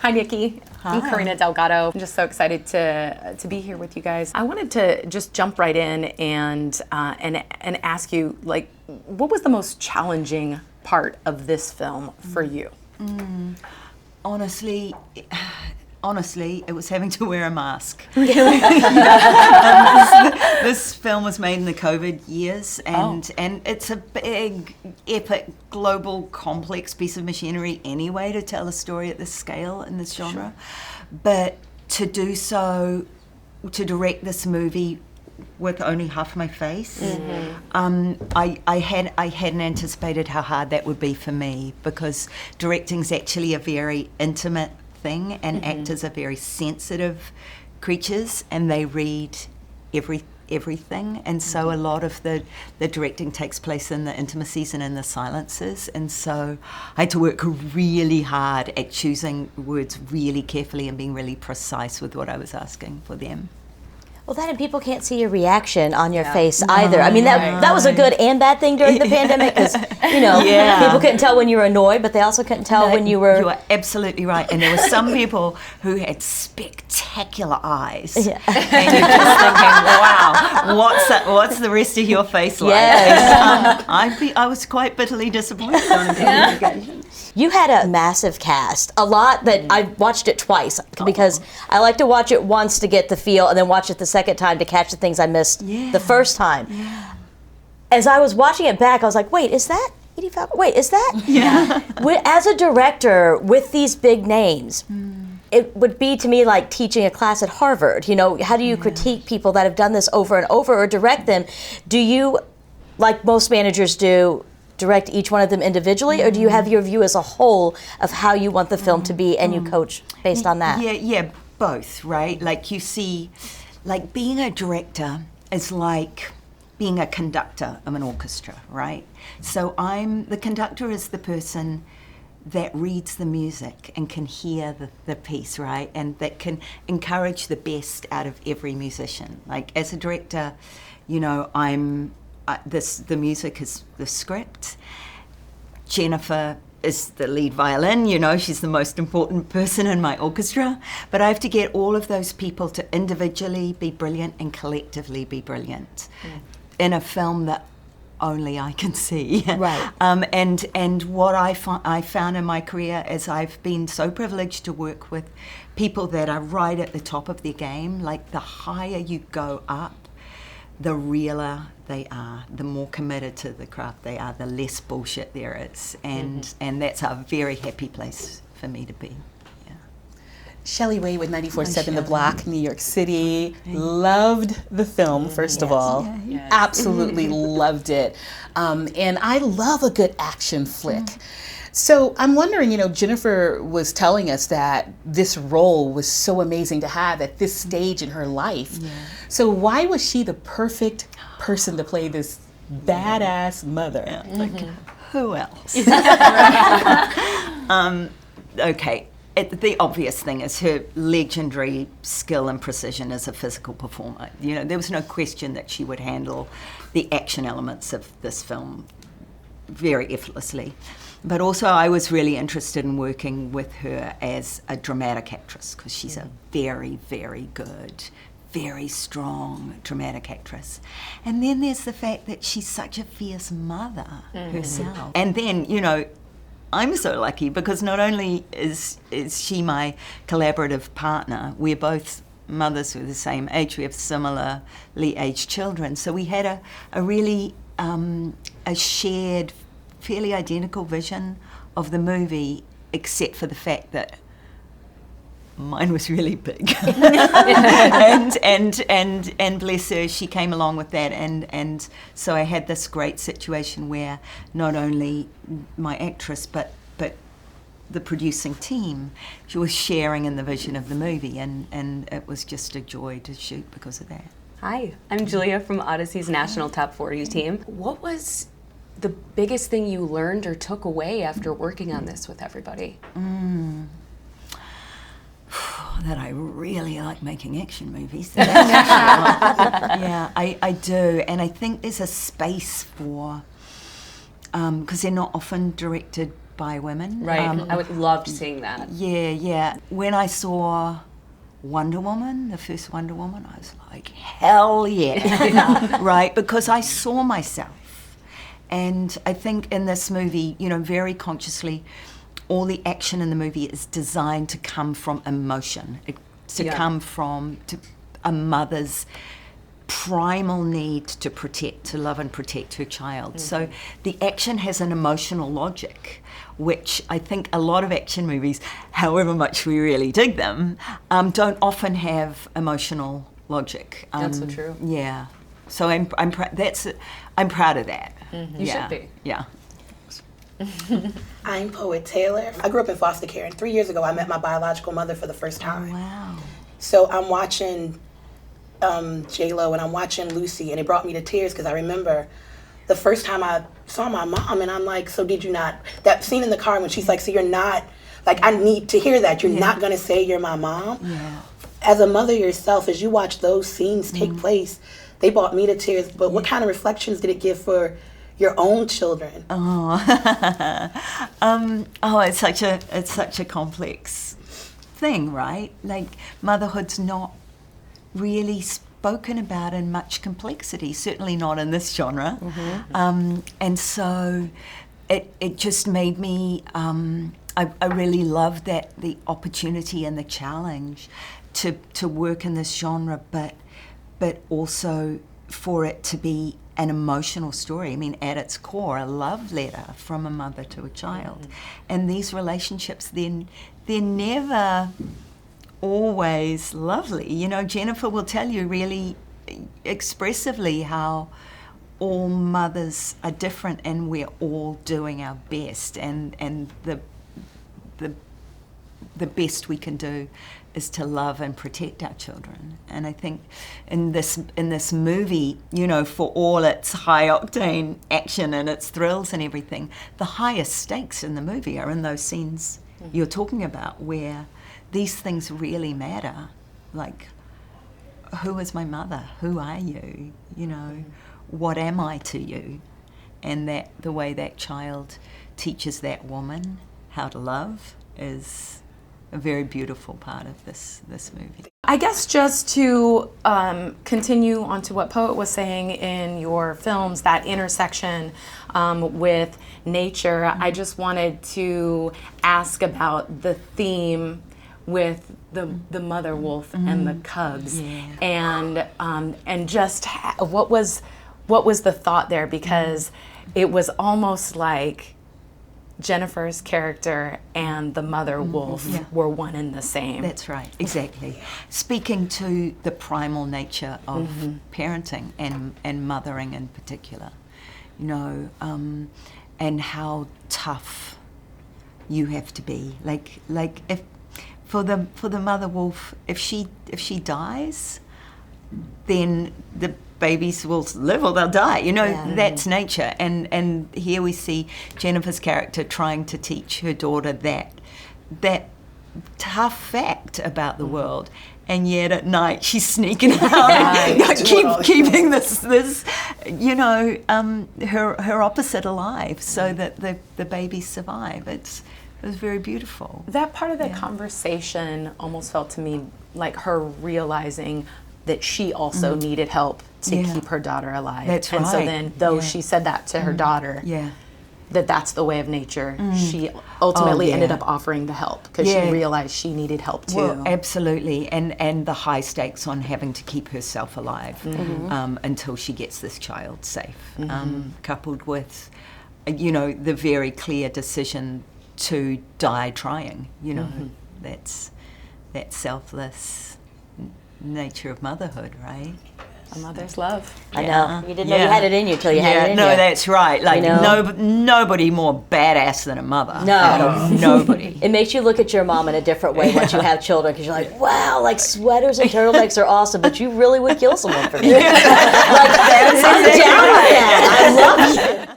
Hi, Niki. Hi. I'm Karina Delgado. I'm just so excited to be here with you guys. I wanted to just jump right in and ask you, like, what was the most challenging part of this film for you? Honestly, it was having to wear a mask. This film was made in the COVID years, and it's a big, epic, global, complex piece of machinery anyway to tell a story at this scale in this genre. Sure. But to do so, to direct this movie with only half my face, I hadn't anticipated how hard that would be for me, because directing's actually a very intimate thing, and actors are very sensitive creatures, and they read everything, and so a lot of the directing takes place in the intimacies and in the silences, and so I had to work really hard at choosing words really carefully and being really precise with what I was asking for them. Well, that and people can't see your reaction on your face either. I mean, that was a good and bad thing during the pandemic, because, people couldn't tell when you were annoyed, but they also couldn't tell when you were... You are absolutely right. And there were some people who had spectacular eyes. Yeah. And you're just thinking, wow, what's the rest of your face like? Yes. I was quite bitterly disappointed on a few occasions. You had a massive cast, a lot that I watched it twice, because I like to watch it once to get the feel and then watch it the second time to catch the things I missed the first time. Yeah. As I was watching it back, I was like, wait, is that Edie Falco? Wait, is that? Yeah. As a director with these big names, it would be to me like teaching a class at Harvard. How do you critique people that have done this over and over, or direct them? Do you, like most managers do, direct each one of them individually, or do you have your view as a whole of how you want the film to be, and you coach based on that? Yeah, both, right? Like, you see, like, being a director is like being a conductor of an orchestra, right? So the conductor is the person that reads the music and can hear the piece, right? And that can encourage the best out of every musician. Like, as a director, the music is the script. Jennifer is the lead violin, she's the most important person in my orchestra. But I have to get all of those people to individually be brilliant and collectively be brilliant in a film that only I can see. Right. And what I found in my career is I've been so privileged to work with people that are right at the top of their game. Like, the higher you go up, the realer they are, the more committed to the craft they are, the less bullshit there is. And that's a very happy place for me to be. Yeah. Shelley Ray with 94.7 The Block, New York City. Loved the film, first of all. Yes. Absolutely loved it. And I love a good action flick. So I'm wondering, Jennifer was telling us that this role was so amazing to have at this stage in her life. Yeah. So why was she the perfect person to play this badass mother? Yeah, like, who else? Okay, the obvious thing is her legendary skill and precision as a physical performer. There was no question that she would handle the action elements of this film very effortlessly. But also, I was really interested in working with her as a dramatic actress, because she's a very, very good, very strong dramatic actress. And then there's the fact that she's such a fierce mother herself. And then, I'm so lucky, because not only is she my collaborative partner, we're both mothers who are the same age, we have similarly aged children. So we had a really a shared, fairly identical vision of the movie, except for the fact that mine was really big. and bless her, she came along with that, and so I had this great situation where not only my actress but the producing team, she was sharing in the vision of the movie, and it was just a joy to shoot because of that. Hi, I'm Julia from Audacy's National Top 40 team. What was the biggest thing you learned or took away after working on this with everybody? That I really like making action movies. Yeah, I do, and I think there's a space for, because they're not often directed by women. Right. I would loved seeing that. Yeah. When I saw Wonder Woman, the first Wonder Woman, I was like, hell yeah, right? Because I saw myself. And I think in this movie, very consciously, all the action in the movie is designed to come from emotion, come from a mother's primal need to protect, to love and protect her child. So the action has an emotional logic, which I think a lot of action movies, however much we really dig them, don't often have emotional logic. That's so true. Yeah. So I'm proud of that. You should be. Yeah. I'm Poet Taylor. I grew up in foster care, and 3 years ago I met my biological mother for the first time. Wow. So I'm watching J-Lo and I'm watching Lucy, and it brought me to tears because I remember the first time I saw my mom, and I'm like, so did you not, that scene in the car when she's like, so you're not, like, I need to hear that, you're not gonna say you're my mom? Yeah. As a mother yourself, as you watch those scenes take place, they brought me to tears, but what kind of reflections did it give for your own children? It's such a complex thing, right? Like, motherhood's not really spoken about in much complexity, certainly not in this genre. And so it just made me, I really loved the opportunity and the challenge to work in this genre, but also for it to be an emotional story. I mean, at its core, a love letter from a mother to a child. And these relationships, they're never always lovely. Jennifer will tell you really expressively how all mothers are different and we're all doing our best, and the best we can do is to love and protect our children. And I think in this movie, for all its high octane action and its thrills and everything, the highest stakes in the movie are in those scenes you're talking about, where these things really matter. Like, who is my mother? Who are you? What am I to you? And that the way that child teaches that woman how to love is a very beautiful part of this movie. I guess just to continue on to what Poet was saying in your films, that intersection with nature, I just wanted to ask about the theme with the mother wolf and the cubs, and just what was the thought there, because it was almost like Jennifer's character and the mother wolf were one and the same. That's right, exactly. Speaking to the primal nature of parenting and mothering in particular, and how tough you have to be. Like if for the mother wolf, if she dies, then the babies will live or they'll die. That's nature. And here we see Jennifer's character trying to teach her daughter that tough fact about the world. And yet at night she's sneaking out, keeping this her opposite alive, so that the babies survive. It was very beautiful. That part of the conversation almost felt to me like her realizing that she also needed help to keep her daughter alive. That's and right. so then, though she said that to her daughter, that's the way of nature, she ultimately ended up offering the help because she realized she needed help too. Well, absolutely, and the high stakes on having to keep herself alive until she gets this child safe, coupled with, the very clear decision to die trying. That's that selfless nature of motherhood, right? A mother's love. I know. You didn't know you had it in you till you had it in you. No, that's right. Like, nobody more badass than a mother. No. Nobody. It makes you look at your mom in a different way once you have children, because you're like, wow, like sweaters and turtlenecks are awesome, but you really would kill someone for me. Like, I'm down with that. I love it.